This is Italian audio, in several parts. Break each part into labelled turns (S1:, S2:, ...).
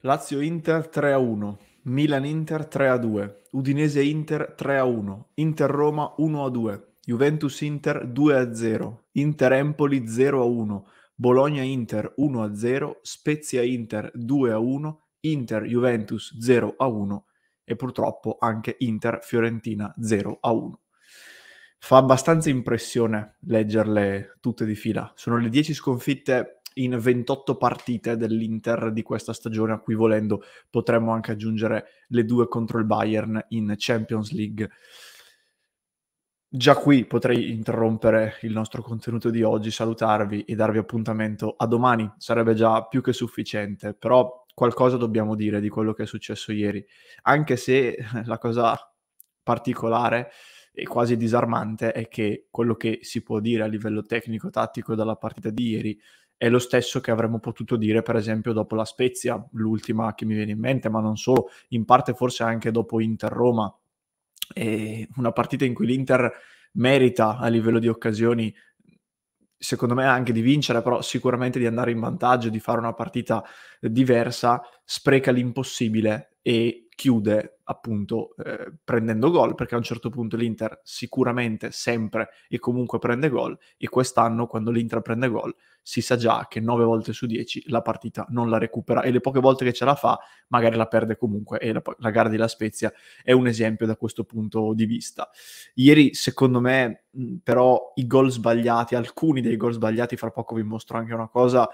S1: Lazio-Inter 3-1, Milan-Inter 3-2, Udinese-Inter 3-1, Inter-Roma 1-2, Juventus-Inter 2-0, Inter-Empoli 0-1, Bologna-Inter 1-0, Spezia-Inter 2-1, Inter-Juventus 0-1 e purtroppo anche Inter-Fiorentina 0-1. Fa abbastanza impressione leggerle tutte di fila. Sono le 10 sconfitte in 28 partite dell'Inter di questa stagione, a cui volendo potremmo anche aggiungere le 2 contro il Bayern in Champions League. Già qui potrei interrompere il nostro contenuto di oggi, salutarvi e darvi appuntamento a domani, sarebbe già più che sufficiente, però qualcosa dobbiamo dire di quello che è successo ieri, anche se la cosa particolare e quasi disarmante è che quello che si può dire a livello tecnico-tattico dalla partita di ieri è lo stesso che avremmo potuto dire per esempio dopo la Spezia, l'ultima che mi viene in mente, ma non solo, in parte forse anche dopo Inter-Roma. Una partita in cui l'Inter merita a livello di occasioni, secondo me anche di vincere, però sicuramente di andare in vantaggio, di fare una partita diversa, spreca l'impossibile e chiude appunto prendendo gol, perché a un certo punto l'Inter sicuramente sempre e comunque prende gol, e quest'anno quando l'Inter prende gol si sa già che 9 volte su 10 la partita non la recupera, e le poche volte che ce la fa magari la perde comunque, e la gara di La Spezia è un esempio da questo punto di vista. Ieri, secondo me, però, i gol sbagliati, alcuni dei gol sbagliati, fra poco vi mostro anche una cosa,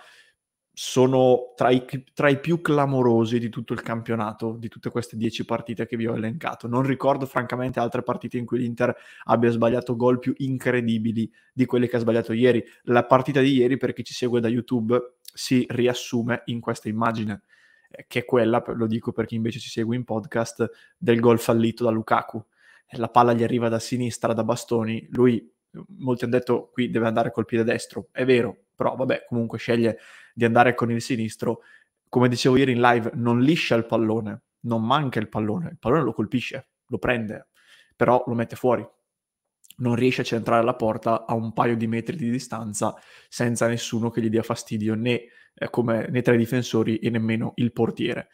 S1: sono tra i più clamorosi di tutto il campionato, di tutte queste 10 partite che vi ho elencato. Non ricordo francamente altre partite in cui l'Inter abbia sbagliato gol più incredibili di quelli che ha sbagliato ieri. La partita di ieri, per chi ci segue da YouTube, si riassume in questa immagine, che è quella, lo dico per chi invece ci segue in podcast, del gol fallito da Lukaku. La palla gli arriva da sinistra, da Bastoni, lui, molti hanno detto qui deve andare col piede destro, è vero, però vabbè, comunque sceglie di andare con il sinistro. Come dicevo ieri in live, non liscia il pallone, non manca il pallone lo colpisce, lo prende, però lo mette fuori. Non riesce a centrare la porta a un paio di metri di distanza senza nessuno che gli dia fastidio, né tra i difensori e nemmeno il portiere.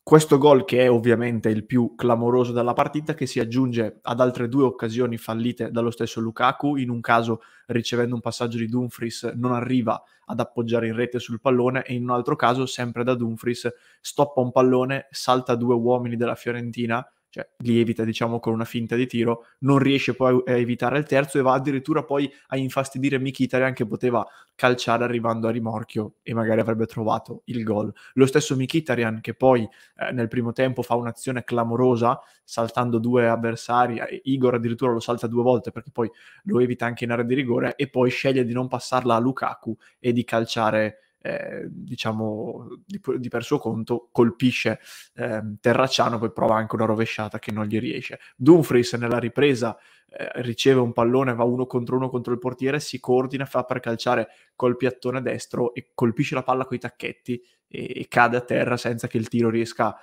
S1: Questo gol, che è ovviamente il più clamoroso della partita, che si aggiunge ad altre 2 occasioni fallite dallo stesso Lukaku, in un caso ricevendo un passaggio di Dumfries non arriva ad appoggiare in rete sul pallone, e in un altro caso, sempre da Dumfries, stoppa un pallone, salta 2 uomini della Fiorentina, cioè li evita diciamo con una finta di tiro, non riesce poi a evitare il terzo e va addirittura poi a infastidire Mkhitaryan, che poteva calciare arrivando a rimorchio e magari avrebbe trovato il gol. Lo stesso Mkhitaryan che poi nel primo tempo fa un'azione clamorosa saltando 2 avversari, Igor addirittura lo salta 2 volte perché poi lo evita anche in area di rigore, e poi sceglie di non passarla a Lukaku e di calciare diciamo di per suo conto, colpisce Terracciano, poi prova anche una rovesciata che non gli riesce. Dumfries nella ripresa riceve un pallone, va uno contro il portiere, si coordina, fa per calciare col piattone destro e colpisce la palla coi tacchetti e cade a terra senza che il tiro riesca,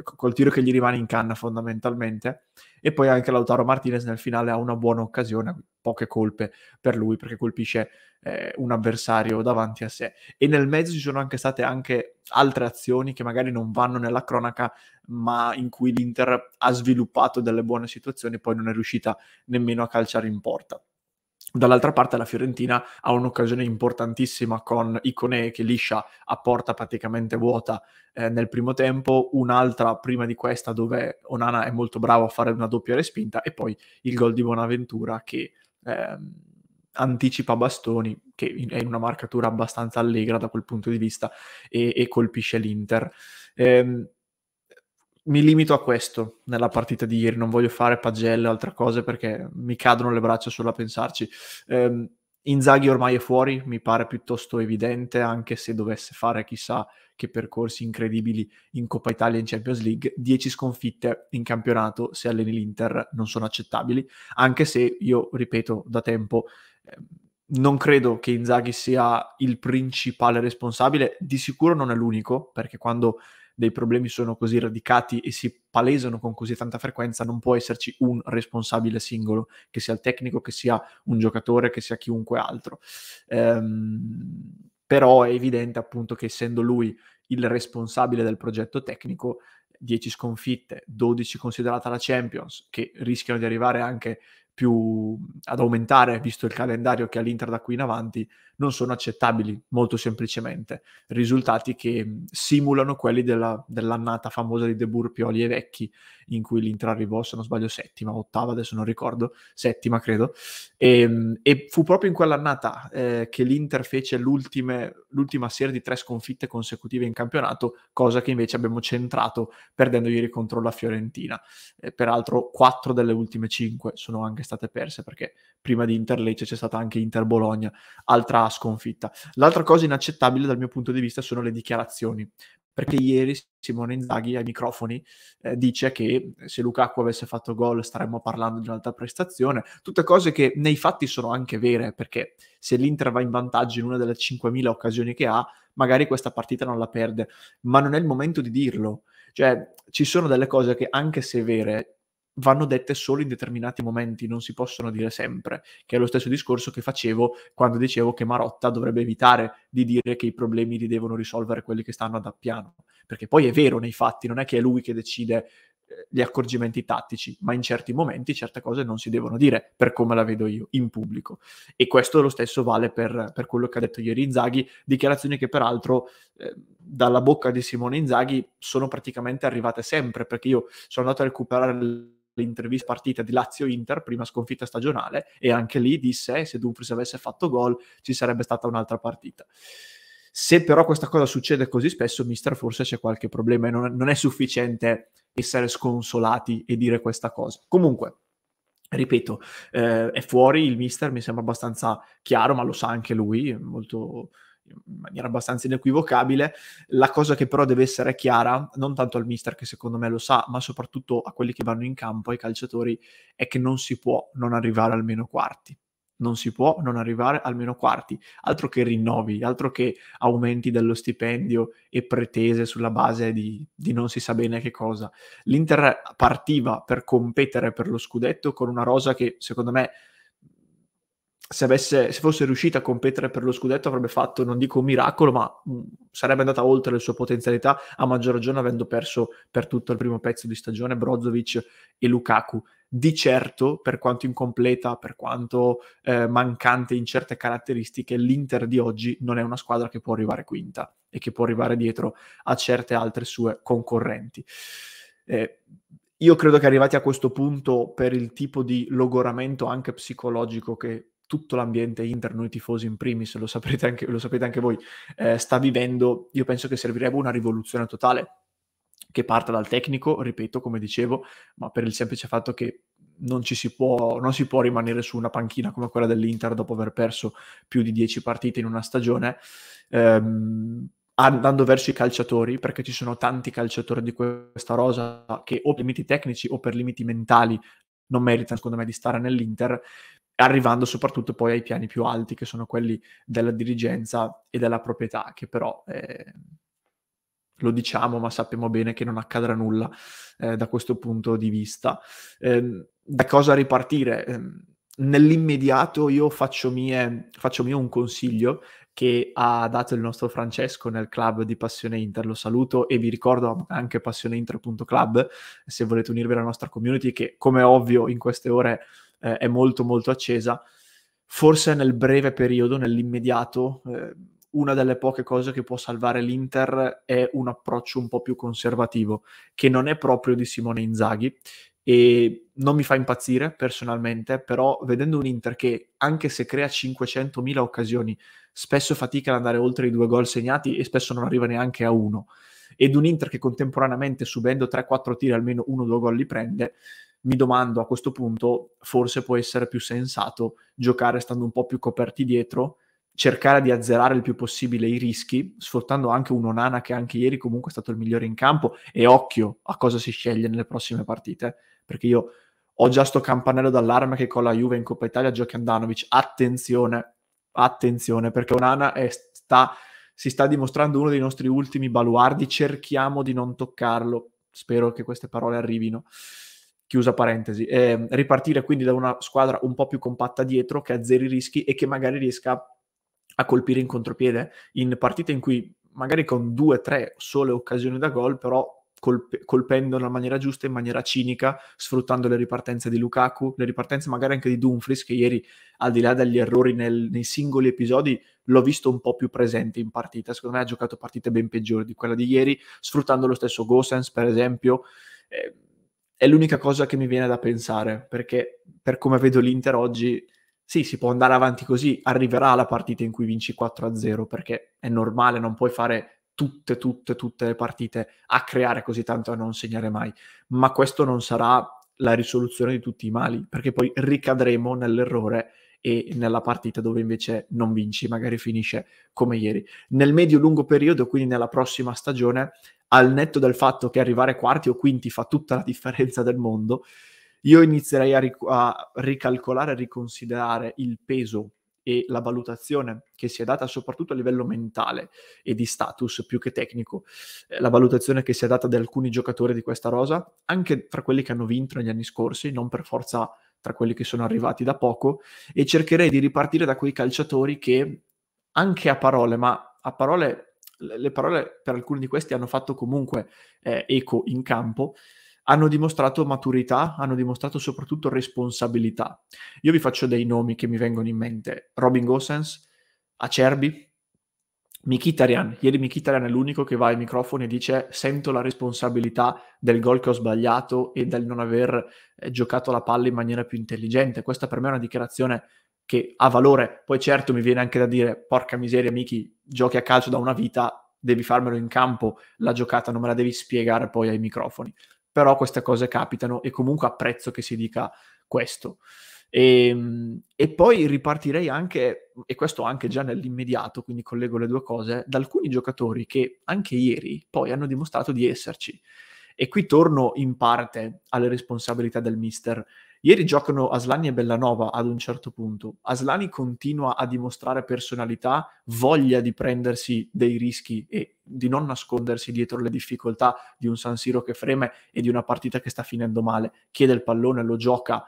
S1: col tiro che gli rimane in canna fondamentalmente. E poi anche Lautaro Martinez nel finale ha una buona occasione, poche colpe per lui perché colpisce un avversario davanti a sé. E nel mezzo ci sono anche state anche altre azioni che magari non vanno nella cronaca, ma in cui l'Inter ha sviluppato delle buone situazioni e poi non è riuscita nemmeno a calciare in porta. Dall'altra parte la Fiorentina ha un'occasione importantissima con Iconé che liscia a porta praticamente vuota nel primo tempo, un'altra prima di questa dove Onana è molto bravo a fare una doppia respinta, e poi il gol di Bonaventura che anticipa Bastoni, che è in una marcatura abbastanza allegra da quel punto di vista, e colpisce l'Inter. Ehm, Mi limito a questo nella partita di ieri, non voglio fare pagelle o altre cose perché mi cadono le braccia solo a pensarci. Ehm, Inzaghi ormai è fuori, mi pare piuttosto evidente, anche se dovesse fare chissà che percorsi incredibili in Coppa Italia e in Champions League. 10 sconfitte in campionato, se alleni l'Inter, non sono accettabili, anche se io ripeto da tempo, ehm, non credo che Inzaghi sia il principale responsabile, di sicuro non è l'unico, perché quando dei problemi sono così radicati e si palesano con così tanta frequenza, non può esserci un responsabile singolo, che sia il tecnico, che sia un giocatore, che sia chiunque altro. però è evidente appunto che essendo lui il responsabile del progetto tecnico, 10 sconfitte, 12 considerata la Champions, che rischiano di arrivare anche più ad aumentare, visto il calendario che ha l'Inter da qui in avanti, non sono accettabili, molto semplicemente. Risultati che simulano quelli dell'annata famosa di De Boer, Pioli e Vecchi, in cui l'Inter arrivò, se non sbaglio, settima, ottava, adesso non ricordo, settima credo, e fu proprio in quell'annata che l'Inter fece l'ultima serie di 3 sconfitte consecutive in campionato, cosa che invece abbiamo centrato perdendo ieri contro la Fiorentina. Peraltro 4 delle ultime 5 sono anche state perse, perché prima di Inter-Lecce c'è stata anche Inter-Bologna, altra sconfitta. L'altra cosa inaccettabile dal mio punto di vista sono le dichiarazioni, perché ieri Simone Inzaghi ai microfoni dice che se Lukaku avesse fatto gol staremmo parlando di un'altra prestazione, tutte cose che nei fatti sono anche vere, perché se l'Inter va in vantaggio in una delle 5.000 occasioni che ha, magari questa partita non la perde, ma non è il momento di dirlo. Cioè, ci sono delle cose che, anche se vere, vanno dette solo in determinati momenti, non si possono dire sempre, che è lo stesso discorso che facevo quando dicevo che Marotta dovrebbe evitare di dire che i problemi li devono risolvere quelli che stanno ad Appiano, perché poi è vero nei fatti, non è che è lui che decide gli accorgimenti tattici, ma in certi momenti certe cose non si devono dire, per come la vedo io, in pubblico. E questo lo stesso vale per quello che ha detto ieri Inzaghi, dichiarazioni che peraltro dalla bocca di Simone Inzaghi sono praticamente arrivate sempre, perché io sono andato a recuperare l'intervista partita di Lazio-Inter, prima sconfitta stagionale, e anche lì disse se Dumfries avesse fatto gol ci sarebbe stata un'altra partita. Se però questa cosa succede così spesso, mister, forse c'è qualche problema e non è sufficiente essere sconsolati e dire questa cosa. Comunque, ripeto, è fuori il mister, mi sembra abbastanza chiaro, ma lo sa anche lui, molto, in maniera abbastanza inequivocabile. La cosa che però deve essere chiara, non tanto al mister che secondo me lo sa, ma soprattutto a quelli che vanno in campo, ai calciatori, è che non si può non arrivare almeno quarti. Non si può non arrivare almeno quarti, altro che rinnovi, altro che aumenti dello stipendio e pretese sulla base di non si sa bene che cosa. L'Inter partiva per competere per lo scudetto con una rosa che secondo me se fosse riuscita a competere per lo scudetto avrebbe fatto, non dico un miracolo, ma sarebbe andata oltre le sue potenzialità, a maggior ragione avendo perso per tutto il primo pezzo di stagione Brozovic e Lukaku. Di certo, per quanto incompleta, per quanto mancante in certe caratteristiche, l'Inter di oggi non è una squadra che può arrivare quinta e che può arrivare dietro a certe altre sue concorrenti. Io credo che arrivati a questo punto, per il tipo di logoramento anche psicologico che tutto l'ambiente Inter, noi tifosi in primis, lo sapete anche voi, sta vivendo, io penso che servirebbe una rivoluzione totale che parta dal tecnico, ripeto, come dicevo, ma per il semplice fatto che non si può rimanere su una panchina come quella dell'Inter dopo aver perso più di 10 partite in una stagione, andando verso i calciatori, perché ci sono tanti calciatori di questa rosa che o per limiti tecnici o per limiti mentali non meritano, secondo me, di stare nell'Inter, arrivando soprattutto poi ai piani più alti, che sono quelli della dirigenza e della proprietà, che però lo diciamo, ma sappiamo bene che non accadrà nulla da questo punto di vista. Da cosa ripartire? Nell'immediato io faccio mio un consiglio che ha dato il nostro Francesco nel club di Passione Inter. Lo saluto e vi ricordo anche passioneinter.club se volete unirvi alla nostra community, che come ovvio in queste ore è molto molto accesa. Forse nel breve periodo, nell'immediato, una delle poche cose che può salvare l'Inter è un approccio un po' più conservativo, che non è proprio di Simone Inzaghi e non mi fa impazzire personalmente, però vedendo un Inter che, anche se crea 500.000 occasioni, spesso fatica ad andare oltre i 2 gol segnati e spesso non arriva neanche a 1, ed un Inter che contemporaneamente, subendo 3-4 tiri, almeno 1-2 gol li prende, mi domando a questo punto, forse può essere più sensato giocare stando un po' più coperti dietro, cercare di azzerare il più possibile i rischi, sfruttando anche un Onana che anche ieri comunque è stato il migliore in campo, e occhio a cosa si sceglie nelle prossime partite, perché io ho già sto campanello d'allarme che con la Juve in Coppa Italia giochi Andanovic. Attenzione, perché Onana si sta dimostrando uno dei nostri ultimi baluardi, cerchiamo di non toccarlo. Spero che queste parole arrivino. Chiusa parentesi. Ripartire quindi da una squadra un po' più compatta dietro, che azzeri i rischi e che magari riesca a colpire in contropiede, in partite in cui magari con 2-3 sole occasioni da gol, però colpendo nella maniera giusta, in maniera cinica, sfruttando le ripartenze di Lukaku, le ripartenze magari anche di Dumfries, che ieri, al di là degli errori nei singoli episodi, l'ho visto un po' più presente in partita. Secondo me ha giocato partite ben peggiori di quella di ieri, sfruttando lo stesso Gosens, per esempio. È l'unica cosa che mi viene da pensare, perché per come vedo l'Inter oggi, sì, si può andare avanti così, arriverà la partita in cui vinci 4-0, perché è normale, non puoi fare tutte le partite a creare così tanto e a non segnare mai, ma questo non sarà la risoluzione di tutti i mali, perché poi ricadremo nell'errore e nella partita dove invece non vinci, magari finisce come ieri. Nel medio-lungo periodo, quindi nella prossima stagione, al netto del fatto che arrivare quarti o quinti fa tutta la differenza del mondo, io inizierei a ricalcolare, a riconsiderare il peso e la valutazione che si è data soprattutto a livello mentale e di status più che tecnico, la valutazione che si è data di alcuni giocatori di questa rosa, anche tra quelli che hanno vinto negli anni scorsi, non per forza tra quelli che sono arrivati da poco, e cercherei di ripartire da quei calciatori che anche a parole, ma a parole le parole per alcuni di questi hanno fatto comunque eco in campo, hanno dimostrato maturità, hanno dimostrato soprattutto responsabilità. Io vi faccio dei nomi che mi vengono in mente: Robin Gosens, Acerbi, Mkhitaryan. Ieri Mkhitaryan è l'unico che va ai microfoni e dice: sento la responsabilità del gol che ho sbagliato e del non aver giocato la palla in maniera più intelligente. Questa per me è una dichiarazione che ha valore. Poi certo mi viene anche da dire: porca miseria Miki, giochi a calcio da una vita, devi farmelo in campo, la giocata non me la devi spiegare poi ai microfoni. Però queste cose capitano e comunque apprezzo che si dica questo. E poi ripartirei anche, e questo anche già nell'immediato, quindi collego le due cose, da alcuni giocatori che anche ieri poi hanno dimostrato di esserci. E qui torno in parte alle responsabilità del mister. Ieri giocano Aslani e Bellanova ad un certo punto. Aslani continua a dimostrare personalità, voglia di prendersi dei rischi e di non nascondersi dietro le difficoltà di un San Siro che freme e di una partita che sta finendo male. Chiede il pallone, lo gioca.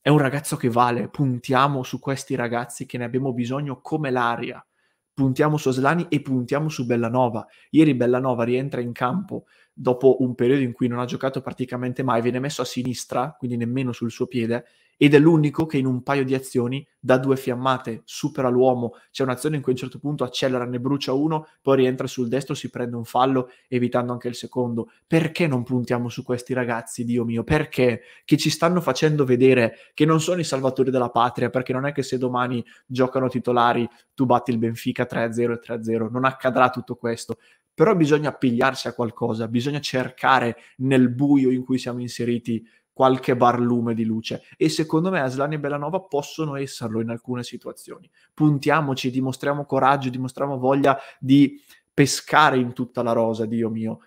S1: È un ragazzo che vale. Puntiamo su questi ragazzi che ne abbiamo bisogno come l'aria. Puntiamo su Aslani e puntiamo su Bellanova. Ieri Bellanova rientra in campo dopo un periodo in cui non ha giocato praticamente mai, viene messo a sinistra, quindi nemmeno sul suo piede, ed è l'unico che in un paio di azioni dà due fiammate, supera l'uomo. C'è un'azione in cui a un certo punto accelera, ne brucia uno, poi rientra sul destro, si prende un fallo, evitando anche il secondo. Perché non puntiamo su questi ragazzi, Dio mio? Perché? Che ci stanno facendo vedere che non sono i salvatori della patria, perché non è che se domani giocano titolari tu batti il Benfica 3-0 e 3-0, non accadrà tutto questo. Però bisogna appigliarsi a qualcosa, bisogna cercare nel buio in cui siamo inseriti qualche barlume di luce, e secondo me Asllani e Bellanova possono esserlo in alcune situazioni. Puntiamoci, dimostriamo coraggio, dimostriamo voglia di pescare in tutta la rosa, Dio mio.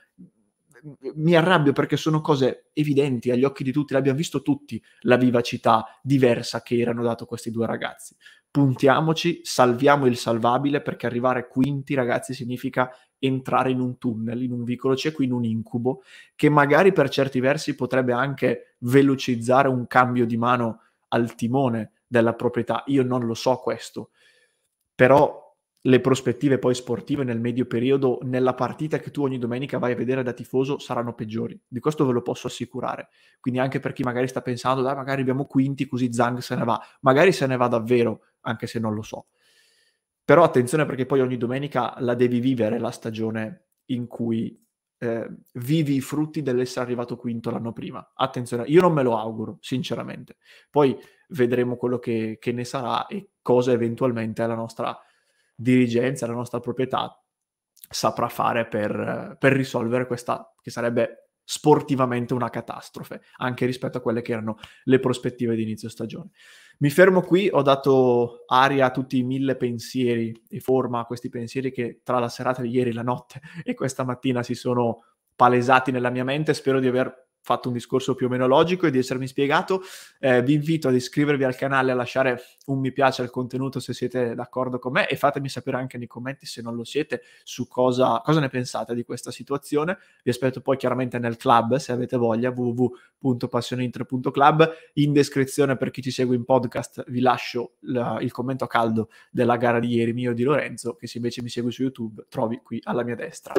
S1: Mi arrabbio perché sono cose evidenti agli occhi di tutti, l'abbiamo visto tutti, la vivacità diversa che erano dato questi due ragazzi. Puntiamoci, salviamo il salvabile, perché arrivare quinti, ragazzi, significa entrare in un tunnel, in un vicolo cieco, in un incubo, che magari per certi versi potrebbe anche velocizzare un cambio di mano al timone della proprietà. Io non lo so questo, però le prospettive poi sportive nel medio periodo, nella partita che tu ogni domenica vai a vedere da tifoso, saranno peggiori. Di questo ve lo posso assicurare. Quindi anche per chi magari sta pensando, dai, magari abbiamo quinti così Zhang se ne va. Magari se ne va davvero, anche se non lo so. Però attenzione, perché poi ogni domenica la devi vivere la stagione in cui vivi i frutti dell'essere arrivato quinto l'anno prima. Attenzione, io non me lo auguro, sinceramente. Poi vedremo quello che ne sarà e cosa eventualmente la nostra dirigenza, la nostra proprietà saprà fare per risolvere questa, che sarebbe sportivamente una catastrofe, anche rispetto a quelle che erano le prospettive di inizio stagione. Mi fermo qui, ho dato aria a tutti i 1000 pensieri e forma a questi pensieri che tra la serata di ieri, la notte e questa mattina si sono palesati nella mia mente. Spero di aver fatto un discorso più o meno logico e di essermi spiegato. Vi invito ad iscrivervi al canale, a lasciare un mi piace al contenuto se siete d'accordo con me, e fatemi sapere anche nei commenti, se non lo siete, su cosa ne pensate di questa situazione. Vi aspetto poi chiaramente nel club, se avete voglia, www.passioneinter.club. In descrizione, per chi ci segue in podcast, vi lascio il commento caldo della gara di ieri mio e di Lorenzo, che se invece mi segue su YouTube trovi qui alla mia destra.